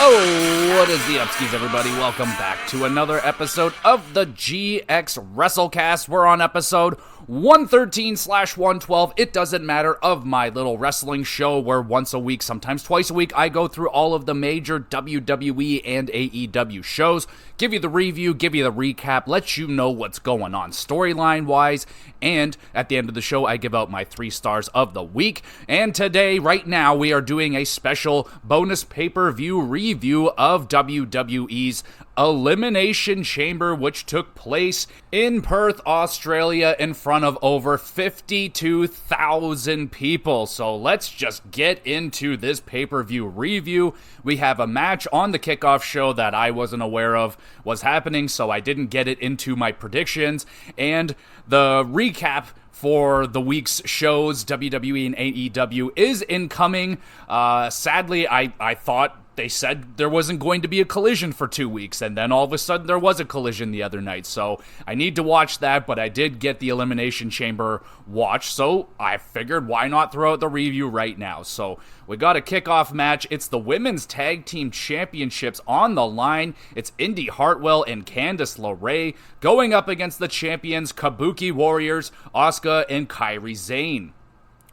Oh, what is the upskis, everybody? Welcome back to another episode of the GXWrestleCast. We're on episode 113/112. It doesn't matter, of my little wrestling show where once a week, sometimes twice a week, I go through all of the major WWE and AEW shows, give you the review, give you the recap, let you know what's going on storyline-wise, and at the end of the show, I give out my 3 stars of the week. And today, right now, we are doing a special bonus pay-per-view review of WWE's Elimination Chamber, which took place in Perth, Australia, in front of over 52,000 people. So let's just get into this pay-per-view review. We have a match on the kickoff show that I wasn't aware of was happening, so I didn't get it into my predictions. And the recap for the week's shows, WWE and AEW, is incoming. Sadly, I thought they said there wasn't going to be a collision for 2 weeks, and then all of a sudden there was a collision the other night, so I need to watch that, but I did get the Elimination Chamber watch, so I figured why not throw out the review right now. So we got a kickoff match. It's the Women's Tag Team Championships on the line. It's Indi Hartwell and Candice LeRae going up against the champions Kabuki Warriors, Asuka and Kairi Sane.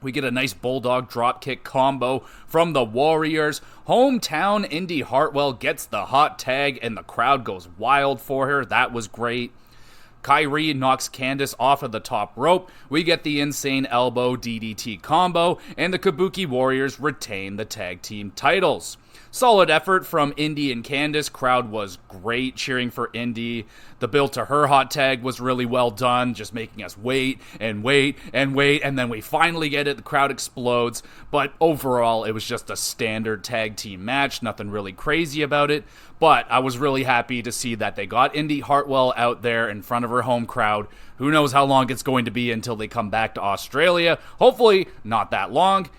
We get a nice bulldog dropkick combo from the Warriors. Hometown Indi Hartwell gets the hot tag, and the crowd goes wild for her. That was great. Kairi knocks Candice off of the top rope. We get the insane elbow DDT combo, and the Kabuki Warriors retain the tag team titles. Solid effort from Indi and Candice. Crowd was great cheering for Indi. The build to her hot tag was really well done, just making us wait and wait and wait, and then we finally get it. The crowd explodes, but overall it was just a standard tag team match. Nothing really crazy about it, but I was really happy to see that they got Indi Hartwell out there in front of her home crowd. Who knows how long it's going to be until they come back to Australia. Hopefully not that long.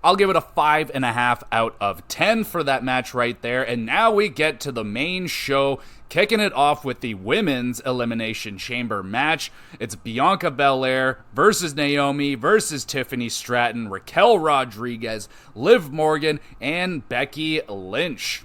I'll give it a 5.5 out of 10 for that match right there. And now we get to the main show, kicking it off with the Women's Elimination Chamber match. It's Bianca Belair versus Naomi versus Tiffany Stratton, Raquel Rodriguez, Liv Morgan, and Becky Lynch.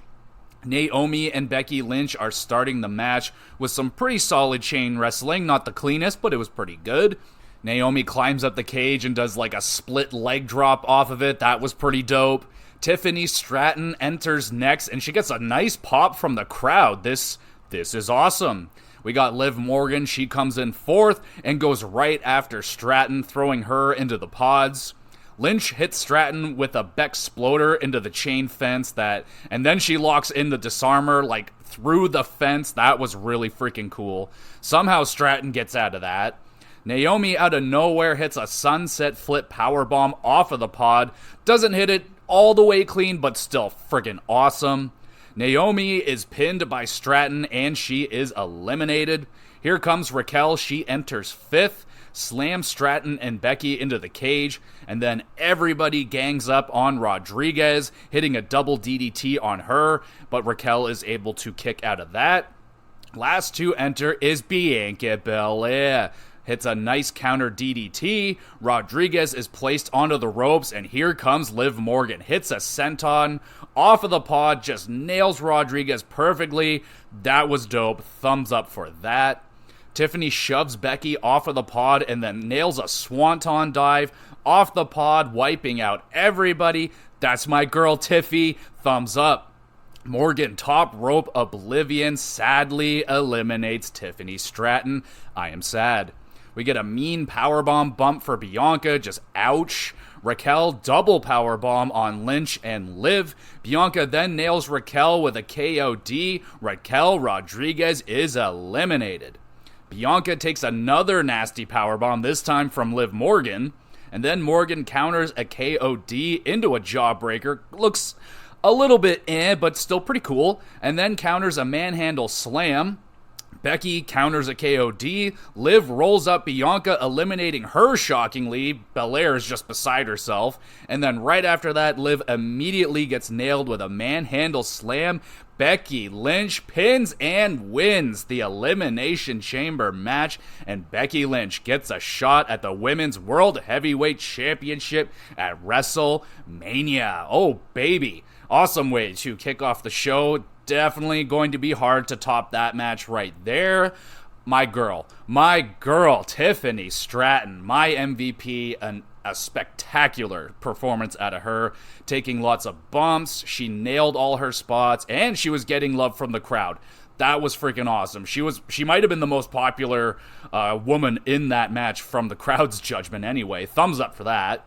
Naomi and Becky Lynch are starting the match with some pretty solid chain wrestling. Not the cleanest, but it was pretty good. Naomi climbs up the cage and does like a split leg drop off of it. That was pretty dope. Tiffany Stratton enters next, and she gets a nice pop from the crowd. This is awesome. We got Liv Morgan. She comes in fourth and goes right after Stratton, throwing her into the pods. Lynch hits Stratton with a Beck-sploder into the chain fence, and then she locks in the disarmer like through the fence. That was really freaking cool. Somehow Stratton gets out of that. Naomi out of nowhere hits a sunset flip powerbomb off of the pod. Doesn't hit it all the way clean, but still friggin' awesome. Naomi is pinned by Stratton, and she is eliminated. Here comes Raquel. She enters fifth, slams Stratton and Becky into the cage, and then everybody gangs up on Rodriguez, hitting a double DDT on her, but Raquel is able to kick out of that. Last to enter is Bianca Belair. Hits a nice counter DDT. Rodriguez is placed onto the ropes, and here comes Liv Morgan. Hits a senton off of the pod, just nails Rodriguez perfectly. That was dope. Thumbs up for that. Tiffany shoves Becky off of the pod and then nails a swanton dive off the pod, wiping out everybody. That's my girl Tiffy. Thumbs up. Morgan top rope oblivion sadly eliminates Tiffany Stratton. I am sad. We get a mean powerbomb bump for Bianca, just ouch. Raquel double powerbomb on Lynch and Liv. Bianca then nails Raquel with a KOD. Raquel Rodriguez is eliminated. Bianca takes another nasty powerbomb, this time from Liv Morgan. And then Morgan counters a KOD into a jawbreaker. Looks a little bit but still pretty cool. And then counters a manhandle slam. Becky counters a KOD. Liv rolls up Bianca, eliminating her shockingly. Belair is just beside herself. And then right after that, Liv immediately gets nailed with a manhandle slam. Becky Lynch pins and wins the Elimination Chamber match, and Becky Lynch gets a shot at the Women's World Heavyweight Championship at WrestleMania. Oh, baby. Awesome way to kick off the show. Definitely going to be hard to top that match right there. My girl, Tiffany Stratton, my MVP, a spectacular performance out of her, taking lots of bumps. She nailed all her spots, and she was getting love from the crowd. That was freaking awesome. She might have been the most popular woman in that match from the crowd's judgment anyway. Thumbs up for that.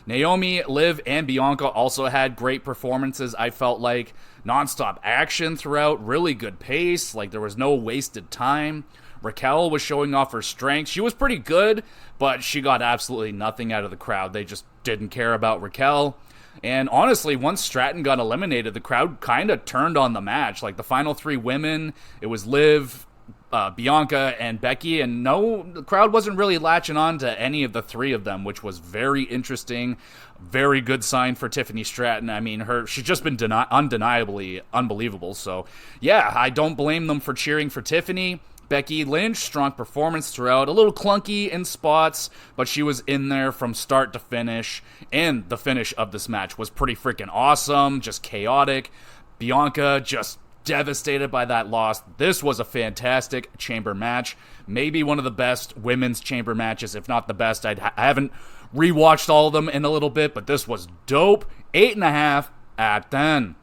Naomi, Liv, and Bianca also had great performances. I felt like nonstop action throughout, really good pace, like there was no wasted time. Raquel was showing off her strength. She was pretty good, but she got absolutely nothing out of the crowd. They just didn't care about Raquel. And honestly, once Stratton got eliminated, the crowd kind of turned on the match. Like the final three women, it was Liv, Bianca, and Becky, and the crowd wasn't really latching on to any of the three of them, which was very interesting. Very good sign for Tiffany Stratton. I mean, she's just been undeniably unbelievable. So, yeah, I don't blame them for cheering for Tiffany. Becky Lynch, strong performance throughout, a little clunky in spots, but she was in there from start to finish, and the finish of this match was pretty freaking awesome, just chaotic. Bianca just devastated by that loss. This was a fantastic chamber match, maybe one of the best women's chamber matches, if not the best. I haven't rewatched all of them in a little bit, but this was dope. 8.5 out of 10.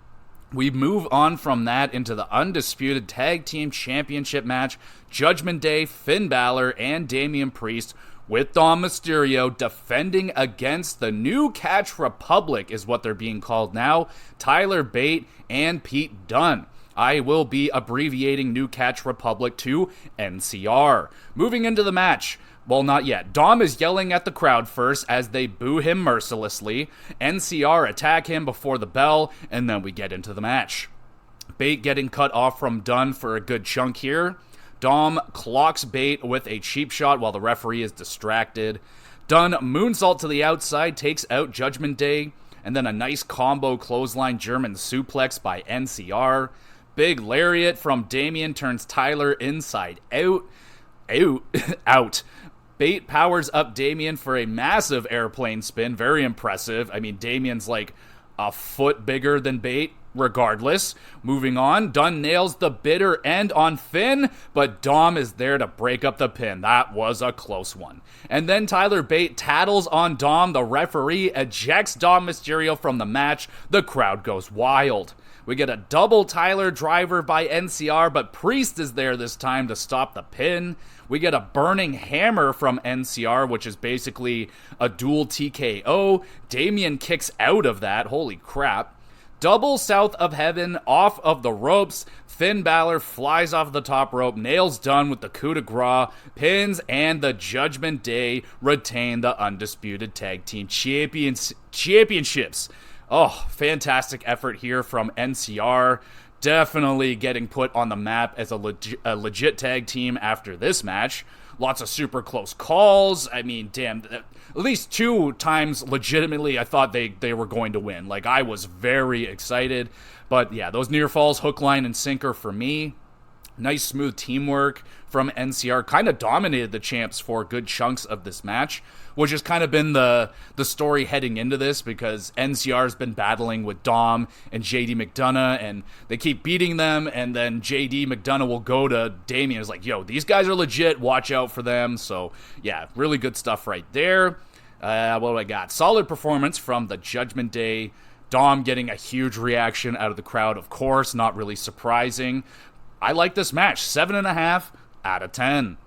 We move on from that into the Undisputed Tag Team Championship match. Judgment Day, Finn Balor, and Damian Priest with Dom Mysterio defending against the New Catch Republic is what they're being called now. Tyler Bate and Pete Dunne. I will be abbreviating New Catch Republic to NCR. Moving into the match. Well, not yet. Dom is yelling at the crowd first as they boo him mercilessly. NCR attack him before the bell, and then we get into the match. Bate getting cut off from Dunne for a good chunk here. Dom clocks Bate with a cheap shot while the referee is distracted. Dunne moonsault to the outside, takes out Judgment Day, and then a nice combo clothesline German suplex by NCR. Big lariat from Damian turns Tyler inside out. Out. Bate powers up Damian for a massive airplane spin. Very impressive. I mean, Damian's like a foot bigger than Bate. Regardless, moving on, Dunne nails the bitter end on Finn, but Dom is there to break up the pin. That was a close one. And then Tyler Bate tattles on Dom. The referee ejects Dom Mysterio from the match. The crowd goes wild. We get a double Tyler driver by NCR, but Priest is there this time to stop the pin. We get a burning hammer from NCR, which is basically a dual TKO. Damian kicks out of that. Holy crap. Double South of Heaven off of the ropes. Finn Balor flies off the top rope, nails Dunne with the coup de grace, pins, and the Judgment Day retain the Undisputed Tag Team Championships. Oh, fantastic effort here from NCR. Definitely getting put on the map as a legit tag team after this match. Lots of super close calls. I mean, damn, at least 2 times legitimately I thought they were going to win. Like, I was very excited. But yeah, those near falls, hook, line, and sinker for me. Nice smooth teamwork from NCR. Kind of dominated the champs for good chunks of this match, which has kind of been the story heading into this, because NCR has been battling with Dom and JD McDonough, and they keep beating them, and then JD McDonough will go to Damian. It's like, yo, these guys are legit, watch out for them. So yeah, really good stuff right there. What do I got? Solid performance from the Judgment Day. Dom getting a huge reaction out of the crowd, of course, not really surprising. I like this match, 7.5 out of 10.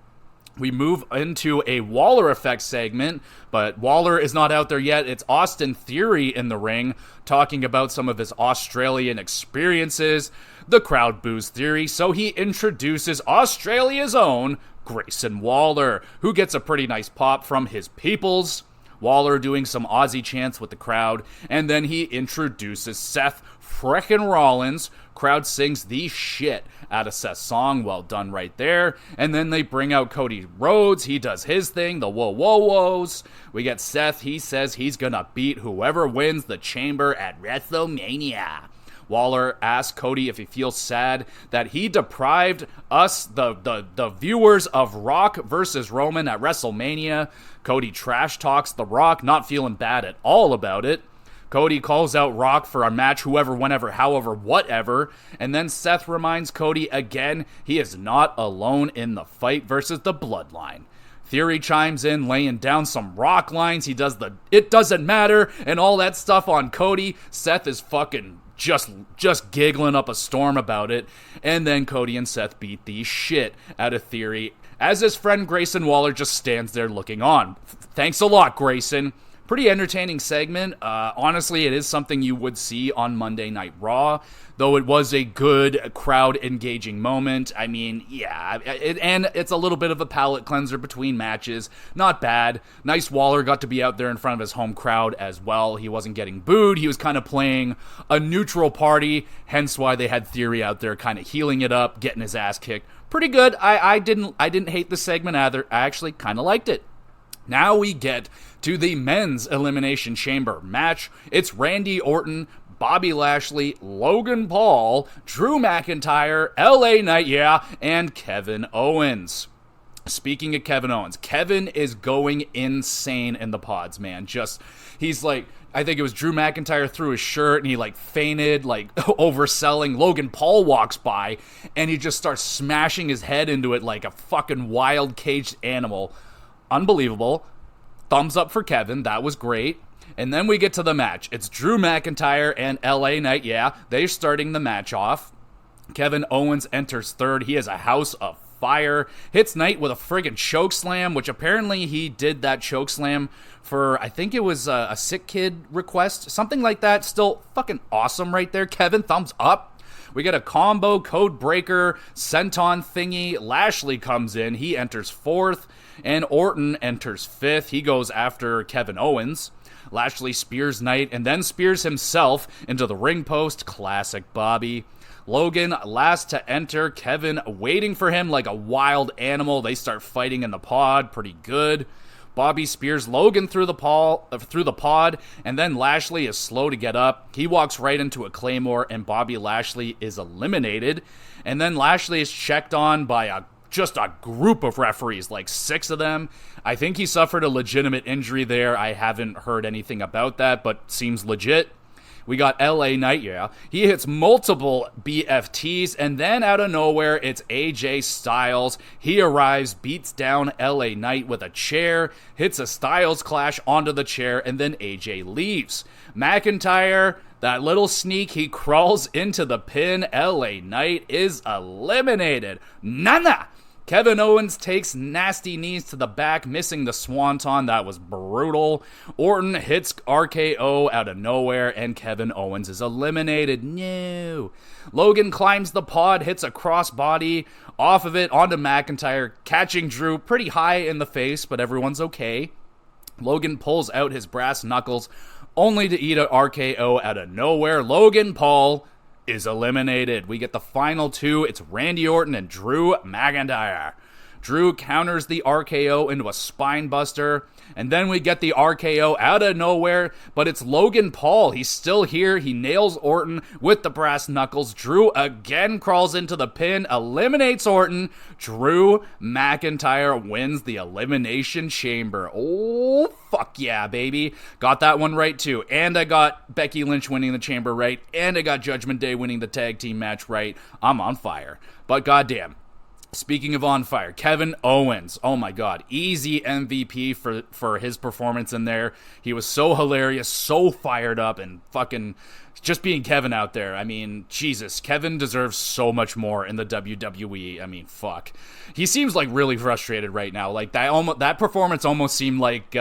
We move into a Waller effect segment, but Waller is not out there yet. It's Austin Theory in the ring, talking about some of his Australian experiences. The crowd boos Theory, so he introduces Australia's own Grayson Waller, who gets a pretty nice pop from his peoples. Waller doing some Aussie chants with the crowd, and then he introduces Seth frickin' Rollins. Crowd sings the shit out of Seth's song. Well done right there. And then they bring out Cody Rhodes. He does his thing, the whoa whoa whoas. We get Seth. He says he's gonna beat whoever wins the chamber at WrestleMania. Waller asks Cody if he feels sad that he deprived us, the viewers, of Rock versus Roman at WrestleMania. Cody trash talks The Rock, not feeling bad at all about it. Cody calls out Rock for a match, whoever, whenever, however, whatever. And then Seth reminds Cody again he is not alone in the fight versus the Bloodline. Theory chimes in, laying down some Rock lines. He does the "it doesn't matter" and all that stuff on Cody. Seth is fucking just giggling up a storm about it. And then Cody and Seth beat the shit out of Theory as his friend Grayson Waller just stands there looking on. Thanks a lot, Grayson. Pretty entertaining segment. Honestly, it is something you would see on Monday Night Raw, though it was a good crowd-engaging moment. I mean, yeah, and it's a little bit of a palate cleanser between matches. Not bad. Nice Waller got to be out there in front of his home crowd as well. He wasn't getting booed. He was kind of playing a neutral party, hence why they had Theory out there kind of healing it up, getting his ass kicked. Pretty good. I didn't hate the segment either. I actually kind of liked it. Now we get to the men's Elimination Chamber match. It's Randy Orton, Bobby Lashley, Logan Paul, Drew McIntyre, LA Knight, and Kevin Owens. Speaking of Kevin Owens, Kevin is going insane in the pods, man. He's like, I think it was Drew McIntyre threw his shirt and he like fainted, like overselling. Logan Paul walks by and he just starts smashing his head into it like a fucking wild caged animal. Unbelievable. Thumbs up for Kevin. That was great. And then we get to the match. It's Drew McIntyre and LA Knight. They're starting the match off. Kevin Owens enters third. He has a house of fire. Hits Knight with a friggin' choke slam, which apparently he did that choke slam for, I think it was a sick kid request. Something like that. Still fucking awesome right there. Kevin, thumbs up. We get a combo code breaker senton thingy. Lashley comes in. He enters fourth. And Orton enters fifth. He goes after Kevin Owens. Lashley spears Knight and then spears himself into the ring post. Classic Bobby. Logan last to enter. Kevin waiting for him like a wild animal. They start fighting in the pod. Pretty good. Bobby spears Logan through the pod, and then Lashley is slow to get up. He walks right into a Claymore, and Bobby Lashley is eliminated. And then Lashley is checked on by just a group of referees, like 6 of them. I think he suffered a legitimate injury there. I haven't heard anything about that, but seems legit. We got LA Knight, He hits multiple BFTs, and then out of nowhere, it's AJ Styles. He arrives, beats down LA Knight with a chair, hits a Styles clash onto the chair, and then AJ leaves. McIntyre, that little sneak, he crawls into the pin. LA Knight is eliminated. Nana! Kevin Owens takes nasty knees to the back, missing the swanton. That was brutal. Orton hits RKO out of nowhere, and Kevin Owens is eliminated. No. Logan climbs the pod, hits a crossbody off of it onto McIntyre, catching Drew pretty high in the face, but everyone's okay. Logan pulls out his brass knuckles, only to eat an RKO out of nowhere. Logan Paul is eliminated. We get the final 2. It's Randy Orton and Drew McIntyre. Drew counters the RKO into a spine buster, and then we get the RKO out of nowhere, but it's Logan Paul. He's still here. He nails Orton with the brass knuckles. Drew again crawls into the pin, eliminates Orton. Drew McIntyre wins the Elimination Chamber. Oh, fuck yeah, baby. Got that one right, too. And I got Becky Lynch winning the Chamber right, and I got Judgment Day winning the tag team match right. I'm on fire. But goddamn. Speaking of on fire, Kevin Owens, oh my god, easy MVP for his performance in there. He was so hilarious, so fired up, and fucking just being Kevin out there. I mean, Jesus, Kevin deserves so much more in the WWE. I mean, fuck. He seems like really frustrated right now. Like that performance almost seemed like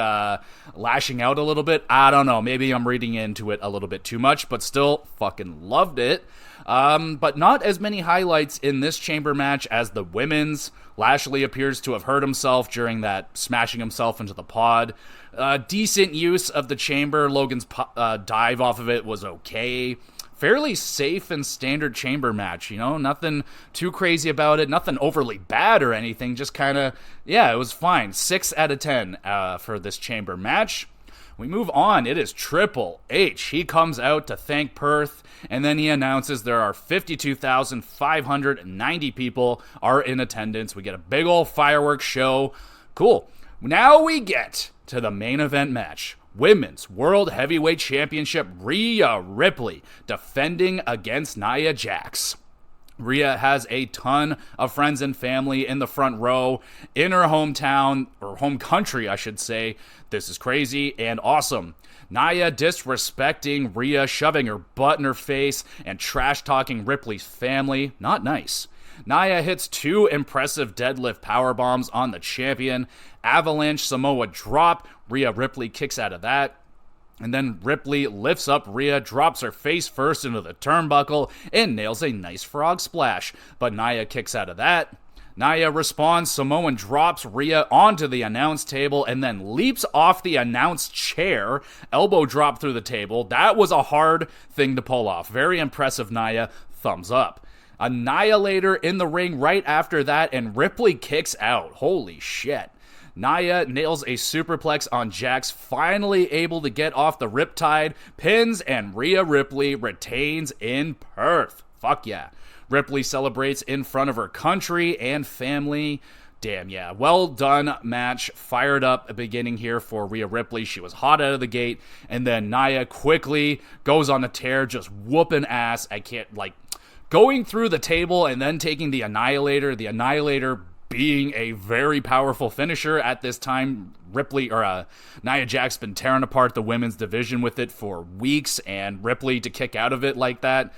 lashing out a little bit. I don't know, maybe I'm reading into it a little bit too much, but still fucking loved it. But not as many highlights in this chamber match as the women's. Lashley appears to have hurt himself during that smashing himself into the pod. Decent use of the chamber. Logan's dive off of it was okay. Fairly safe and standard chamber match, nothing too crazy about it, nothing overly bad or anything, just kind of, it was fine. 6 out of 10 for this chamber match. We move on. It is Triple H. He comes out to thank Perth, and then he announces there are 52,590 people are in attendance. We get a big old fireworks show. Cool. Now we get to the main event match. Women's World Heavyweight Championship, Rhea Ripley defending against Nia Jax. Rhea has a ton of friends and family in the front row in her hometown, or home country, I should say. This is crazy and awesome. Nia disrespecting Rhea, shoving her butt in her face, and trash-talking Ripley's family. Not nice. Nia hits 2 impressive deadlift powerbombs on the champion. Avalanche Samoa drop. Rhea Ripley kicks out of that. And then Ripley lifts up Rhea, drops her face first into the turnbuckle, and nails a nice frog splash. But Nia kicks out of that. Nia responds, Samoan drops Rhea onto the announce table and then leaps off the announce chair, elbow drop through the table. That was a hard thing to pull off. Very impressive, Nia. Thumbs up. Annihilator in the ring right after that, and Ripley kicks out. Holy shit. Nia nails a superplex on Jax, finally able to get off the riptide, pins, and Rhea Ripley retains in Perth. Fuck yeah. Ripley celebrates in front of her country and family. Damn, yeah. Well done match. Fired up beginning here for Rhea Ripley. She was hot out of the gate, and then Nia quickly goes on a tear, just whooping ass. I can't, going through the table and then taking the Annihilator. The Annihilator being a very powerful finisher at this time. Nia Jax been tearing apart the women's division with it for weeks, and Ripley to kick out of it like that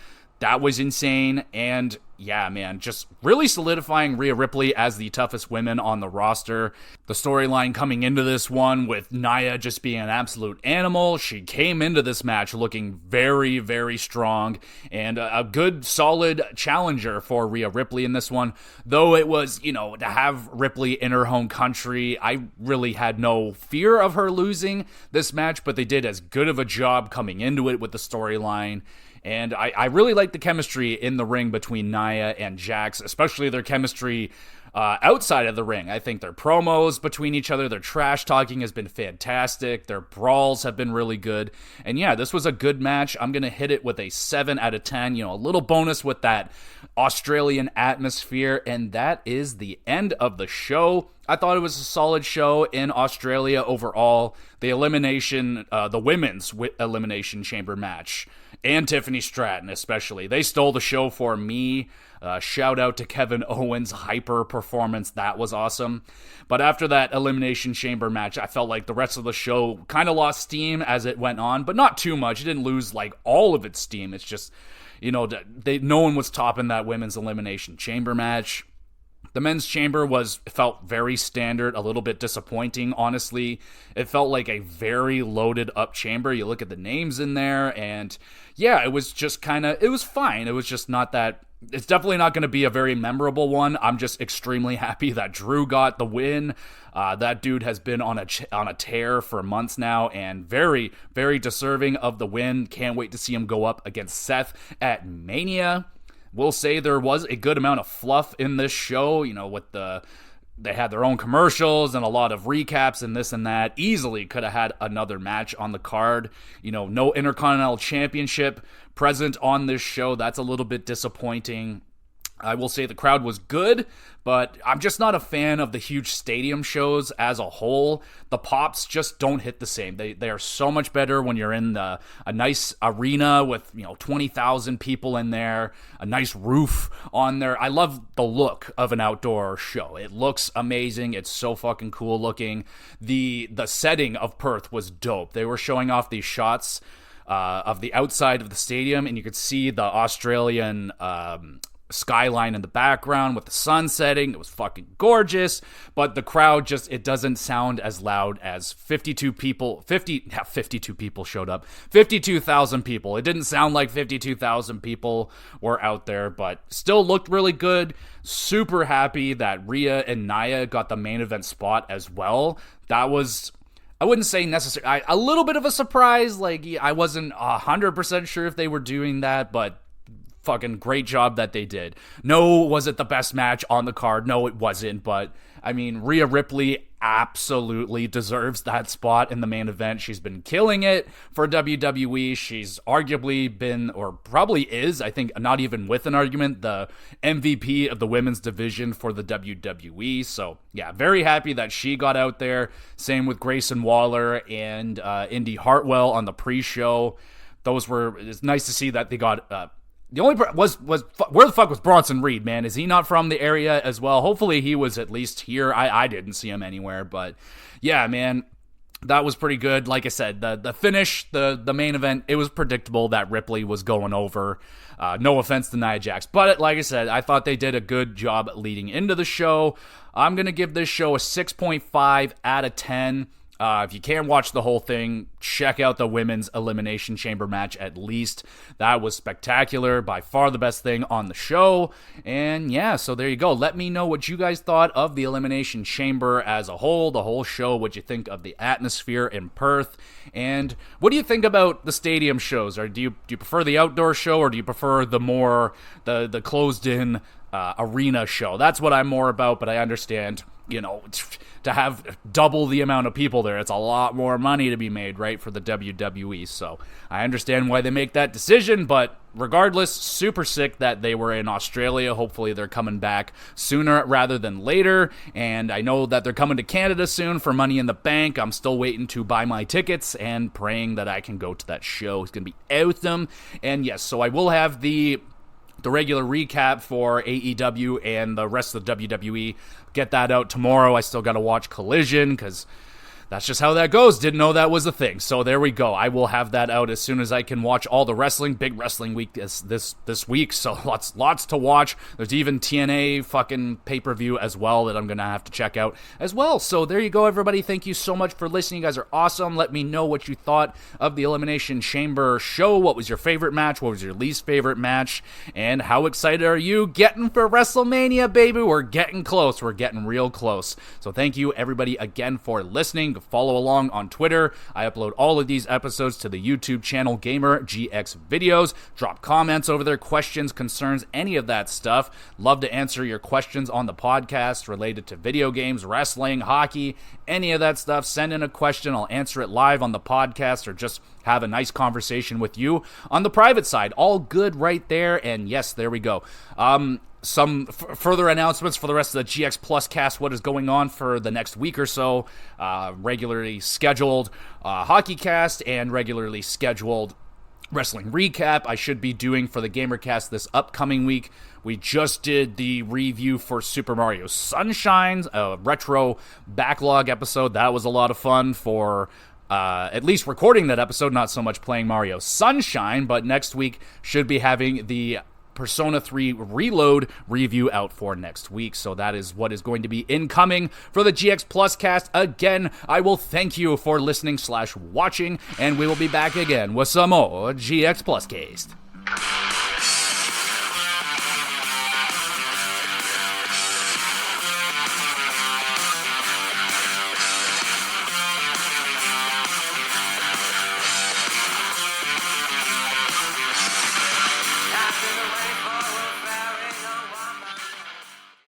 was insane. And yeah, man, just really solidifying Rhea Ripley as the toughest women on the roster. The storyline coming into this one with Nia just being an absolute animal. She came into this match looking very, very strong and a good, solid challenger for Rhea Ripley in this one. Though it was, to have Ripley in her home country, I really had no fear of her losing this match, but they did as good of a job coming into it with the storyline. And I really like the chemistry in the ring between Nia and Jax, especially their chemistry outside of the ring. I think their promos between each other, their trash talking has been fantastic. Their brawls have been really good. And yeah, this was a good match. I'm going to hit it with a 7 out of 10. A little bonus with that Australian atmosphere. And that is the end of the show. I thought it was a solid show in Australia overall. The women's Elimination Chamber match, and Tiffany Stratton especially, they stole the show for me. Shout out to Kevin Owens' hyper performance. That was awesome. But after that Elimination Chamber match, I felt like the rest of the show kind of lost steam as it went on, but not too much. It didn't lose all of its steam. It's just, no one was topping that women's Elimination Chamber match. The men's chamber felt very standard, a little bit disappointing, honestly. It felt like a very loaded up chamber. You look at the names in there, and yeah, it was just it was fine. It was just not that, it's definitely not going to be a very memorable one. I'm just extremely happy that Drew got the win. That dude has been on a tear for months now, and very, very deserving of the win. Can't wait to see him go up against Seth at Mania. We'll say there was a good amount of fluff in this show, they had their own commercials and a lot of recaps and this and that. Easily could have had another match on the card. No Intercontinental Championship present on this show. That's a little bit disappointing. I will say the crowd was good, but I'm just not a fan of the huge stadium shows as a whole. The pops just don't hit the same. They are so much better when you're in a nice arena with 20,000 people in there, a nice roof on there. I love the look of an outdoor show. It looks amazing. It's so fucking cool looking. The setting of Perth was dope. They were showing off these shots of the outside of the stadium, and you could see the Australian skyline in the background with the sun setting. It was fucking gorgeous, but the crowd it doesn't sound as loud as 52 people. 52 people showed up. 52,000 people. It didn't sound like 52,000 people were out there, but still looked really good. Super happy that Rhea and Nia got the main event spot as well. That was, I wouldn't say necessary, a little bit of a surprise. I wasn't 100% sure if they were doing that, but fucking great job that they did. No, was it the best match on the card? No, it wasn't, but I mean, Rhea Ripley absolutely deserves that spot in the main event. She's been killing it for WWE. She's arguably been, or probably is, I think, not even with an argument, the MVP of the women's division for the WWE. So, yeah, very happy that she got out there. Same with Grayson Waller and Indy Hartwell on the pre-show. It's nice to see that they got... The only was where the fuck was Bronson Reed, man? Is he not from the area as well? Hopefully he was at least here. I didn't see him anywhere, but yeah, man, that was pretty good. Like I said, the finish, the main event, it was predictable that Ripley was going over. No offense to Nia Jax, but like I said, I thought they did a good job leading into the show. I'm gonna give this show a 6.5 out of 10. If you can't watch the whole thing, check out the women's Elimination Chamber match at least. That was spectacular, by far the best thing on the show. And yeah, so there you go. Let me know what you guys thought of the Elimination Chamber as a whole, the whole show, what you think of the atmosphere in Perth, and what do you think about the stadium shows? Or do you prefer the outdoor show, or do you prefer the more the closed-in arena show? That's what I'm more about, but I understand, you know, to have double the amount of people there, it's a lot more money to be made, right, for the WWE. So I understand why they make that decision, but regardless, super sick that they were in Australia. Hopefully they're coming back sooner rather than later, and I know that they're coming to Canada soon for Money in the Bank. I'm still waiting to buy my tickets and praying that I can go to that show. It's going to be awesome. And yes, so I will have the regular recap for AEW and the rest of the WWE. Get that out tomorrow. I still got to watch Collision because that's just how that goes. Didn't know that was a thing. So there we go. I will have that out as soon as I can watch all the wrestling. Big wrestling week this week, so lots to watch. There's even TNA fucking pay-per-view as well that I'm going to have to check out as well. So there you go, everybody. Thank you so much for listening. You guys are awesome. Let me know what you thought of the Elimination Chamber show. What was your favorite match? What was your least favorite match? And how excited are you getting for WrestleMania, baby? We're getting close. We're getting real close. So thank you, everybody, again for listening. Follow along on Twitter. I upload all of these episodes to the YouTube channel Gamer GX Videos. Drop comments over there, questions, concerns, any of that stuff. Love to answer your questions on the podcast related to video games, wrestling, hockey, any of that stuff. Send in a question. I'll answer it live on the podcast or just have a nice conversation with you on the private side. All good right there. And yes, there we go. Some further announcements for the rest of the GX Plus cast, what is going on for the next week or so. Regularly scheduled hockey cast and regularly scheduled wrestling recap I should be doing for the GamerCast this upcoming week. We just did the review for Super Mario Sunshine's a retro backlog episode. That was a lot of fun for at least recording that episode, not so much playing Mario Sunshine, but next week should be having the Persona 3 Reload review out for next week. So that is what is going to be incoming for the GX Plus cast. Again, I will thank you for listening / watching, and we will be back again with some more GX Plus cast.